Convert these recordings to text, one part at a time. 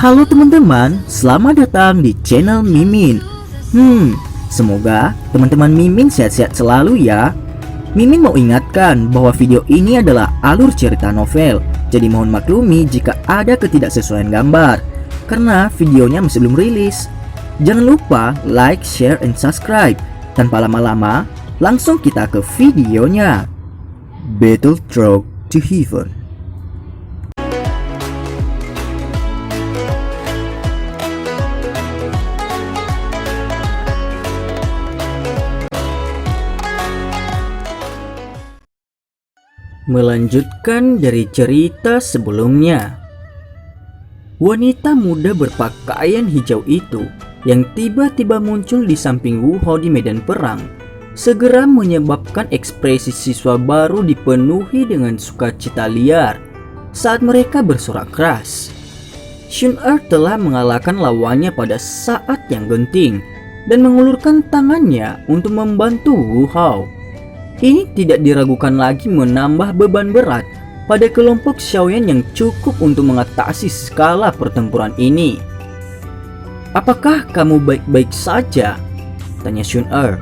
Halo teman-teman, selamat datang di channel Mimin. Semoga teman-teman Mimin sehat-sehat selalu ya. Mimin mau ingatkan bahwa video ini adalah alur cerita novel, jadi mohon maklumi jika ada ketidaksesuaian gambar, karena videonya masih belum rilis. Jangan lupa like, share, and subscribe. Tanpa lama-lama, langsung kita ke videonya. Battle Road to Heaven. Melanjutkan dari cerita sebelumnya, wanita muda berpakaian hijau itu yang tiba-tiba muncul di samping Wu Hao di medan perang segera menyebabkan ekspresi siswa baru dipenuhi dengan sukacita liar saat mereka bersorak keras. Xun Er telah mengalahkan lawannya pada saat yang genting dan mengulurkan tangannya untuk membantu Wu Hao. Ini tidak diragukan lagi menambah beban berat pada kelompok Xiaoyan yang cukup untuk mengatasi skala pertempuran ini. "Apakah kamu baik-baik saja?" tanya Xun Er.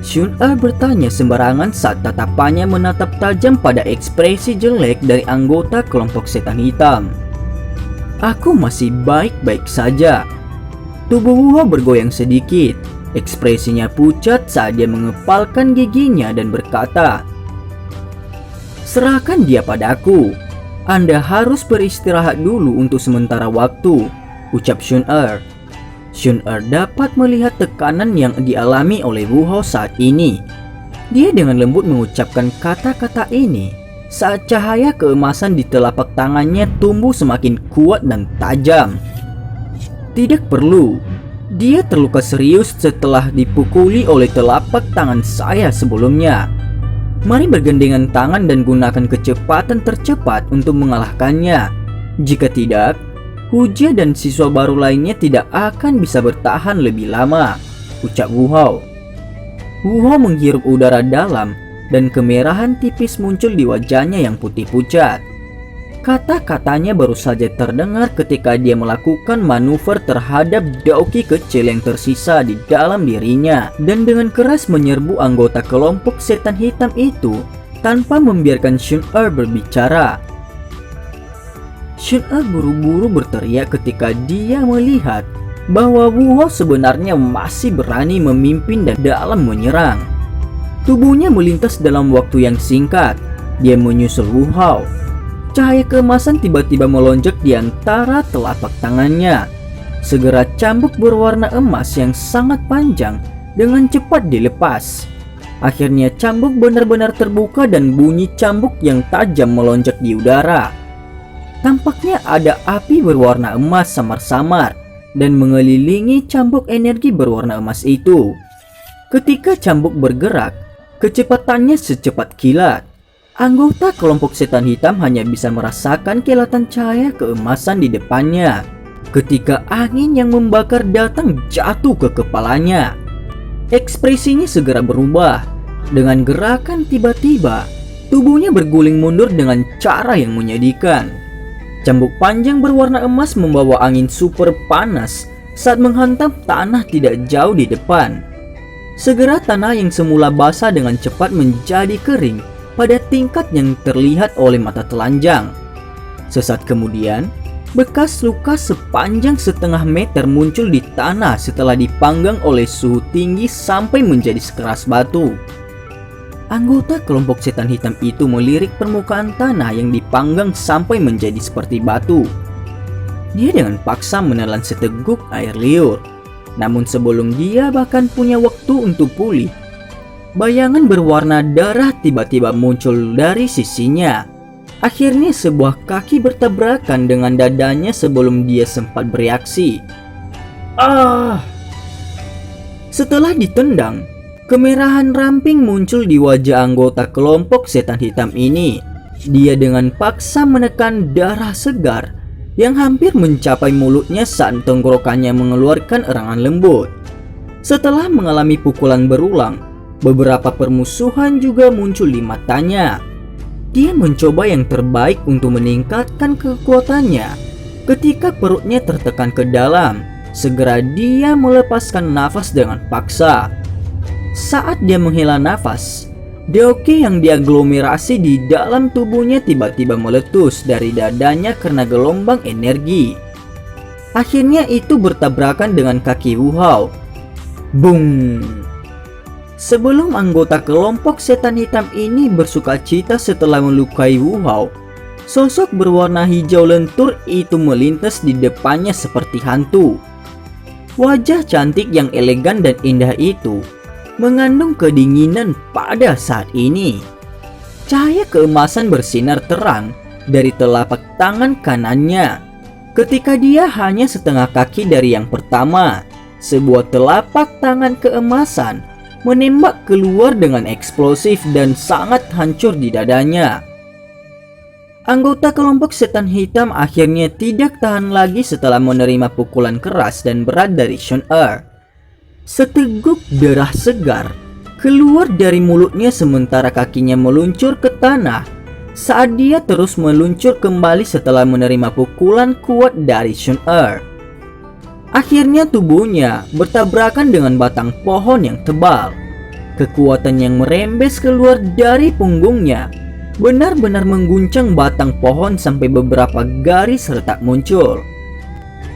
Xun Er bertanya sembarangan saat tatapannya menatap tajam pada ekspresi jelek dari anggota kelompok setan hitam. "Aku masih baik-baik saja." Tubuh Wu Hao bergoyang sedikit. Ekspresinya pucat saat dia mengepalkan giginya dan berkata, "Serahkan dia padaku. Anda harus beristirahat dulu untuk sementara waktu," ucap Xun Er. Xun Er dapat melihat tekanan yang dialami oleh Wu Hao saat ini. Dia dengan lembut mengucapkan kata-kata ini saat cahaya keemasan di telapak tangannya tumbuh semakin kuat dan tajam. "Tidak perlu. Dia terluka serius setelah dipukuli oleh telapak tangan saya sebelumnya. Mari bergandengan tangan dan gunakan kecepatan tercepat untuk mengalahkannya. Jika tidak, Hujia dan siswa baru lainnya tidak akan bisa bertahan lebih lama," ucap Wu Hao. Wu Hao menghirup udara dalam dan kemerahan tipis muncul di wajahnya yang putih pucat. Kata-katanya baru saja terdengar ketika dia melakukan manuver terhadap Daoki kecil yang tersisa di dalam dirinya dan dengan keras menyerbu anggota kelompok setan hitam itu tanpa membiarkan Xun Er berbicara. Xun Er buru-buru berteriak ketika dia melihat bahwa Wu Hao sebenarnya masih berani memimpin dan dalam menyerang. Tubuhnya melintas dalam waktu yang singkat. Dia menyusul Wu Hao. Cahaya keemasan tiba-tiba melonjak di antara telapak tangannya. Segera cambuk berwarna emas yang sangat panjang dengan cepat dilepas. Akhirnya cambuk benar-benar terbuka dan bunyi cambuk yang tajam melonjak di udara. Tampaknya ada api berwarna emas samar-samar dan mengelilingi cambuk energi berwarna emas itu. Ketika cambuk bergerak, kecepatannya secepat kilat. Anggota kelompok setan hitam hanya bisa merasakan kilatan cahaya keemasan di depannya ketika angin yang membakar datang jatuh ke kepalanya. Ekspresinya segera berubah. Dengan gerakan tiba-tiba, tubuhnya berguling mundur dengan cara yang menyedihkan. Cambuk panjang berwarna emas membawa angin super panas saat menghantam tanah tidak jauh di depan. Segera tanah yang semula basah dengan cepat menjadi kering pada tingkat yang terlihat oleh mata telanjang. Sesaat kemudian, bekas luka sepanjang setengah meter muncul di tanah setelah dipanggang oleh suhu tinggi sampai menjadi sekeras batu. Anggota kelompok setan hitam itu melirik permukaan tanah yang dipanggang sampai menjadi seperti batu. Dia dengan paksa menelan seteguk air liur. Namun sebelum dia bahkan punya waktu untuk pulih, bayangan berwarna darah tiba-tiba muncul dari sisinya. Akhirnya sebuah kaki bertabrakan dengan dadanya sebelum dia sempat bereaksi. "Ah!" Setelah ditendang, kemerahan ramping muncul di wajah anggota kelompok setan hitam ini. Dia dengan paksa menekan darah segar yang hampir mencapai mulutnya saat tenggorokannya mengeluarkan erangan lembut. Setelah mengalami pukulan berulang, beberapa permusuhan juga muncul di matanya. Dia mencoba yang terbaik untuk meningkatkan kekuatannya Ketika perutnya tertekan ke dalam, segera dia melepaskan nafas dengan paksa. Saat dia menghela nafas, deoki yang diaglomerasi di dalam tubuhnya tiba-tiba meletus dari dadanya karena gelombang energi. Akhirnya itu bertabrakan dengan kaki Wu Hao. Bung! Sebelum anggota kelompok setan hitam ini bersukacita setelah melukai Wu Hao, sosok berwarna hijau lentur itu melintas di depannya seperti hantu. Wajah cantik yang elegan dan indah itu mengandung kedinginan pada saat ini. Cahaya keemasan bersinar terang dari telapak tangan kanannya. Ketika dia hanya setengah kaki dari yang pertama, sebuah telapak tangan keemasan menembak keluar dengan eksplosif dan sangat hancur di dadanya. Anggota kelompok setan hitam akhirnya tidak tahan lagi setelah menerima pukulan keras dan berat dari Shun Er. Seteguk darah segar keluar dari mulutnya sementara kakinya meluncur ke tanah saat dia terus meluncur kembali setelah menerima pukulan kuat dari Shun Er. Akhirnya tubuhnya bertabrakan dengan batang pohon yang tebal. Kekuatan yang merembes keluar dari punggungnya benar-benar mengguncang batang pohon sampai beberapa garis retak muncul.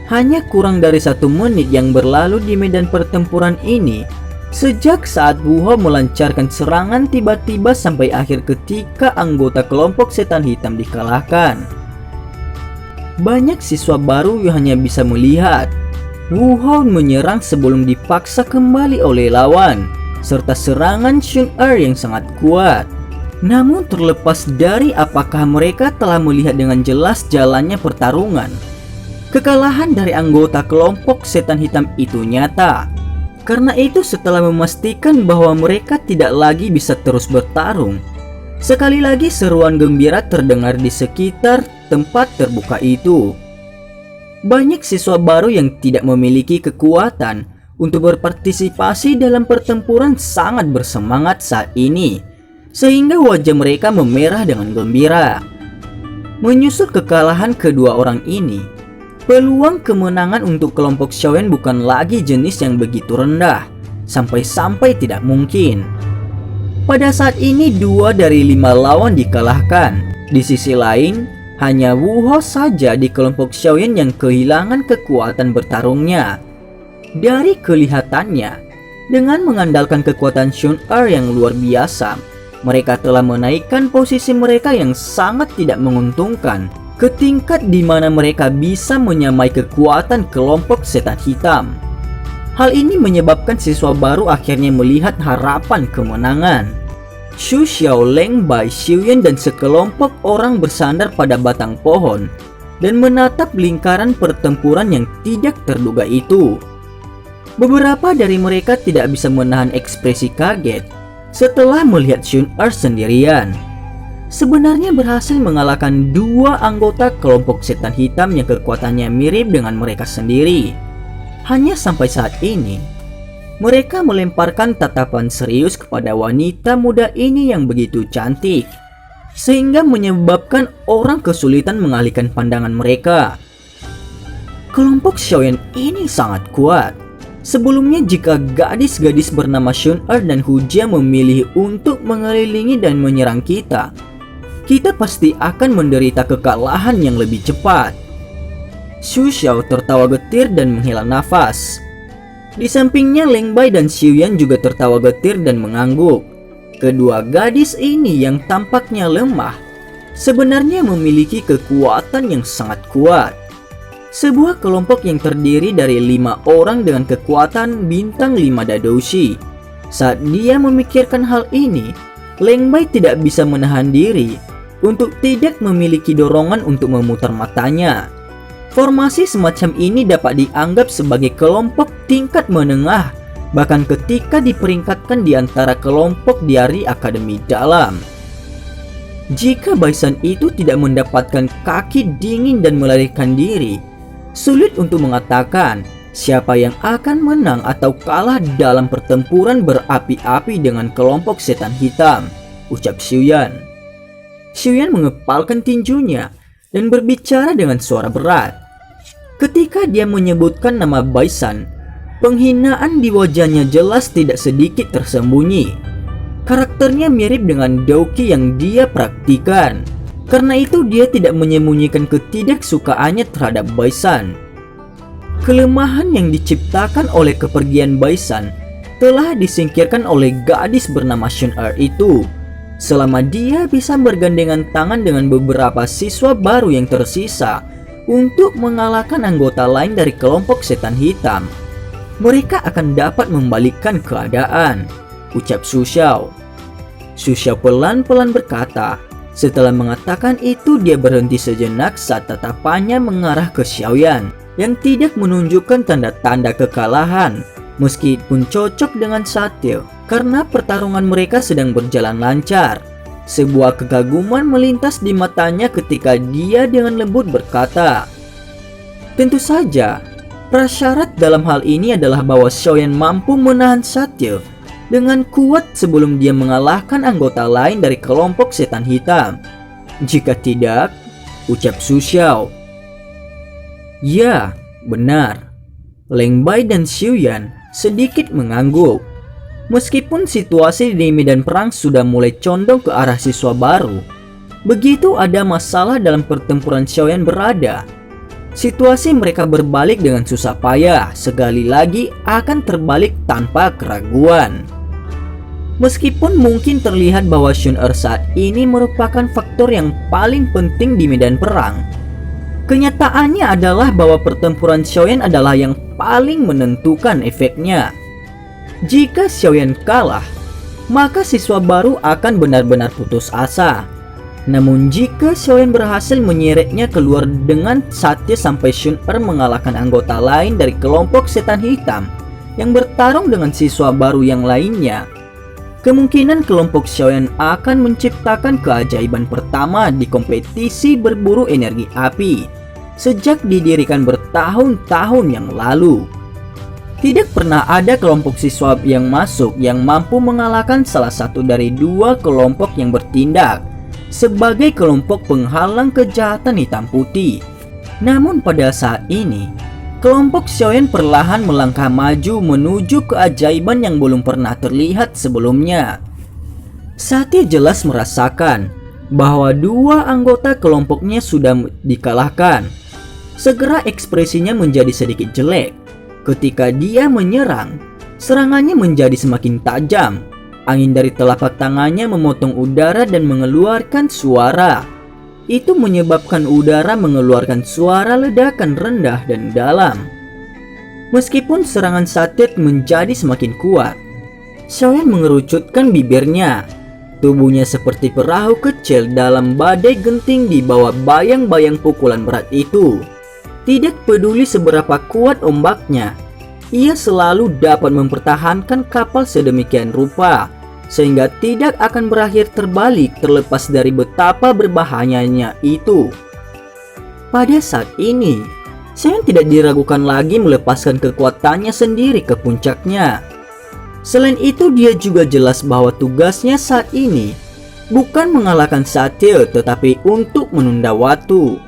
Hanya kurang dari 1 menit yang berlalu di medan pertempuran ini, sejak saat Wu Hao melancarkan serangan tiba-tiba sampai akhir ketika anggota kelompok setan hitam dikalahkan. Banyak siswa baru yang hanya bisa melihat Wu Hao menyerang sebelum dipaksa kembali oleh lawan, serta serangan Shun Er yang sangat kuat. Namun terlepas dari apakah mereka telah melihat dengan jelas jalannya pertarungan, kekalahan dari anggota kelompok setan hitam itu nyata. Karena itu setelah memastikan bahwa mereka tidak lagi bisa terus bertarung, sekali lagi seruan gembira terdengar di sekitar tempat terbuka itu. Banyak siswa baru yang tidak memiliki kekuatan untuk berpartisipasi dalam pertempuran sangat bersemangat saat ini, sehingga wajah mereka memerah dengan gembira. Menyusul kekalahan kedua orang ini, peluang kemenangan untuk kelompok Xiaoyan bukan lagi jenis yang begitu rendah, sampai-sampai tidak mungkin. Pada saat ini 2 dari 5 lawan dikalahkan. Di sisi lain, hanya Wu Hao saja di kelompok Xiaoyan yang kehilangan kekuatan bertarungnya. Dari kelihatannya, dengan mengandalkan kekuatan Shun Er yang luar biasa, mereka telah menaikkan posisi mereka yang sangat tidak menguntungkan ke tingkat di mana mereka bisa menyamai kekuatan kelompok setan hitam. Hal ini menyebabkan siswa baru akhirnya melihat harapan kemenangan. Xu Xiao, Leng Bai, Xiuyan dan sekelompok orang bersandar pada batang pohon dan menatap lingkaran pertempuran yang tidak terduga itu. Beberapa dari mereka tidak bisa menahan ekspresi kaget setelah melihat Shun Er sendirian. Sebenarnya berhasil mengalahkan 2 anggota kelompok setan hitam yang kekuatannya mirip dengan mereka sendiri. Hanya sampai saat ini, mereka melemparkan tatapan serius kepada wanita muda ini yang begitu cantik, sehingga menyebabkan orang kesulitan mengalihkan pandangan mereka. Kelompok Xiaoyan ini sangat kuat. Sebelumnya jika gadis-gadis bernama Shun Er dan Hu Jia memilih untuk mengelilingi dan menyerang kita pasti akan menderita kekalahan yang lebih cepat. Xu Xiao tertawa getir dan menghela nafas. Di sampingnya Leng Bai dan Xiuyan juga tertawa getir dan mengangguk. Kedua gadis ini yang tampaknya lemah sebenarnya memiliki kekuatan yang sangat kuat. Sebuah kelompok yang terdiri dari 5 orang dengan kekuatan bintang 5 Dadoshi. Saat dia memikirkan hal ini, Leng Bai tidak bisa menahan diri untuk tidak memiliki dorongan untuk memutar matanya. Formasi semacam ini dapat dianggap sebagai kelompok tingkat menengah, bahkan ketika diperingkatkan di antara kelompok Diari Akademi Dalam. Jika Baisan itu tidak mendapatkan kaki dingin dan melarikan diri, sulit untuk mengatakan siapa yang akan menang atau kalah dalam pertempuran berapi-api dengan kelompok setan hitam, ucap Xiuyan. Xiuyan mengepalkan tinjunya dan berbicara dengan suara berat. Ketika dia menyebutkan nama Baisan, penghinaan di wajahnya jelas tidak sedikit tersembunyi. Karakternya mirip dengan Doki yang dia praktikan. Karena itu dia tidak menyembunyikan ketidaksukaannya terhadap Baisan. Kelemahan yang diciptakan oleh kepergian Baisan telah disingkirkan oleh gadis bernama Shun-Er itu. Selama dia bisa bergandengan tangan dengan beberapa siswa baru yang tersisa untuk mengalahkan anggota lain dari kelompok setan hitam, mereka akan dapat membalikkan keadaan, ucap Su Xiao. Su Xiao pelan-pelan berkata. Setelah mengatakan itu, dia berhenti sejenak saat tatapannya mengarah ke Xiaoyan yang tidak menunjukkan tanda-tanda kekalahan, meskipun cocok dengan Satya karena pertarungan mereka sedang berjalan lancar. Sebuah kekaguman melintas di matanya ketika dia dengan lembut berkata, "Tentu saja, prasyarat dalam hal ini adalah bahwa Xiaoyan mampu menahan Satya dengan kuat sebelum dia mengalahkan anggota lain dari kelompok setan hitam. Jika tidak," ucap Su Xiao. "Ya, benar." Leng Bai dan Xiuyan sedikit mengangguk. Meskipun situasi di medan perang sudah mulai condong ke arah siswa baru, begitu ada masalah dalam pertempuran Xiaoyan berada, situasi mereka berbalik dengan susah payah, sekali lagi akan terbalik tanpa keraguan. Meskipun mungkin terlihat bahwa Shun-Er saat ini merupakan faktor yang paling penting di medan perang, kenyataannya adalah bahwa pertempuran Xiaoyan adalah yang paling menentukan efeknya. Jika Xiaoyan kalah, maka siswa baru akan benar-benar putus asa. Namun jika Xiaoyan berhasil menyeretnya keluar dengan Satya sampai Shun-Er mengalahkan anggota lain dari kelompok setan hitam yang bertarung dengan siswa baru yang lainnya, kemungkinan kelompok Xiaoyan akan menciptakan keajaiban pertama di kompetisi berburu energi api sejak didirikan bertahun-tahun yang lalu. Tidak pernah ada kelompok siswa yang masuk yang mampu mengalahkan salah satu dari dua kelompok yang bertindak sebagai kelompok penghalang kejahatan hitam putih. Namun pada saat ini, kelompok Xiaoyan perlahan melangkah maju menuju keajaiban yang belum pernah terlihat sebelumnya. Satya jelas merasakan bahwa dua anggota kelompoknya sudah dikalahkan. Segera ekspresinya menjadi sedikit jelek. Ketika dia menyerang, serangannya menjadi semakin tajam. Angin dari telapak tangannya memotong udara dan mengeluarkan suara. Itu menyebabkan udara mengeluarkan suara ledakan rendah dan dalam. Meskipun serangan Satya menjadi semakin kuat, Xiaoyan mengerucutkan bibirnya. Tubuhnya seperti perahu kecil dalam badai genting di bawah bayang-bayang pukulan berat itu. Tidak peduli seberapa kuat ombaknya, ia selalu dapat mempertahankan kapal sedemikian rupa sehingga tidak akan berakhir terbalik terlepas dari betapa berbahayanya itu. Pada saat ini, Xiaoyan tidak diragukan lagi melepaskan kekuatannya sendiri ke puncaknya. Selain itu, dia juga jelas bahwa tugasnya saat ini bukan mengalahkan Satya tetapi untuk menunda waktu.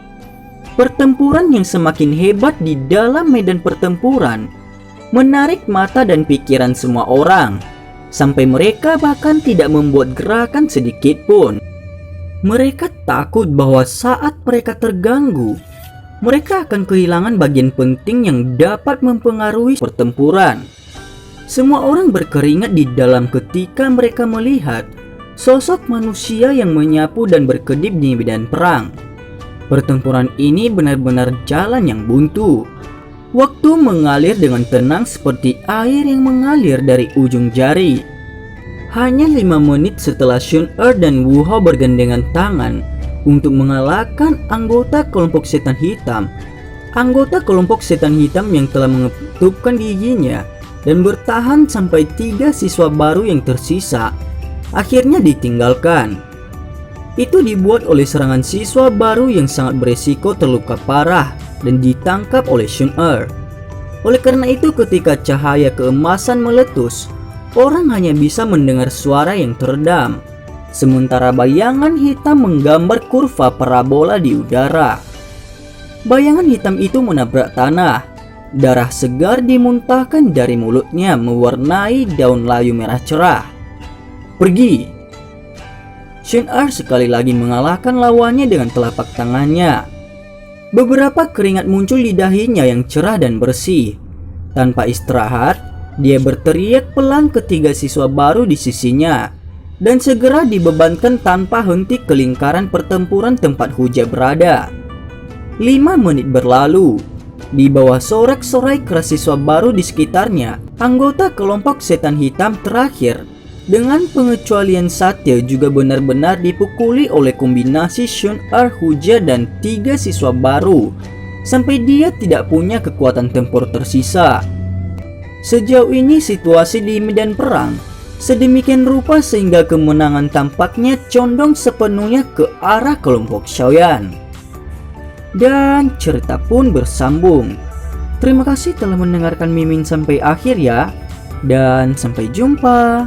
Pertempuran yang semakin hebat di dalam medan pertempuran menarik mata dan pikiran semua orang, sampai mereka bahkan tidak membuat gerakan sedikit pun. Mereka takut bahwa saat mereka terganggu, mereka akan kehilangan bagian penting yang dapat mempengaruhi pertempuran. Semua orang berkeringat di dalam ketika mereka melihat sosok manusia yang menyapu dan berkedip di medan perang. Pertempuran ini benar-benar jalan yang buntu. Waktu mengalir dengan tenang seperti air yang mengalir dari ujung jari. Hanya 5 menit setelah Shun-Er dan Wu Hao bergandengan tangan untuk mengalahkan anggota kelompok setan hitam. Anggota kelompok setan hitam yang telah mengetupkan giginya dan bertahan sampai 3 siswa baru yang tersisa akhirnya ditinggalkan. Itu dibuat oleh serangan siswa baru yang sangat beresiko terluka parah dan ditangkap oleh Shun-Er. Oleh karena itu, ketika cahaya keemasan meletus, orang hanya bisa mendengar suara yang teredam, sementara bayangan hitam menggambar kurva parabola di udara. Bayangan hitam itu menabrak tanah. Darah segar dimuntahkan dari mulutnya mewarnai daun layu merah cerah. Pergi! Shen-Er sekali lagi mengalahkan lawannya dengan telapak tangannya. Beberapa keringat muncul di dahinya yang cerah dan bersih. Tanpa istirahat, dia berteriak pelan ketiga siswa baru di sisinya dan segera dibebankan tanpa henti ke lingkaran pertempuran tempat Huja berada. 5 menit berlalu. Di bawah sorak-sorai keras siswa baru di sekitarnya, anggota kelompok setan hitam terakhir dengan pengecualian Satya juga benar-benar dipukuli oleh kombinasi Shen-Er, Huja, dan 3 siswa baru sampai dia tidak punya kekuatan tempur tersisa. Sejauh ini situasi di medan perang sedemikian rupa sehingga kemenangan tampaknya condong sepenuhnya ke arah kelompok Xiaoyan. Dan cerita pun bersambung. Terima kasih telah mendengarkan Mimin sampai akhir ya, dan sampai jumpa.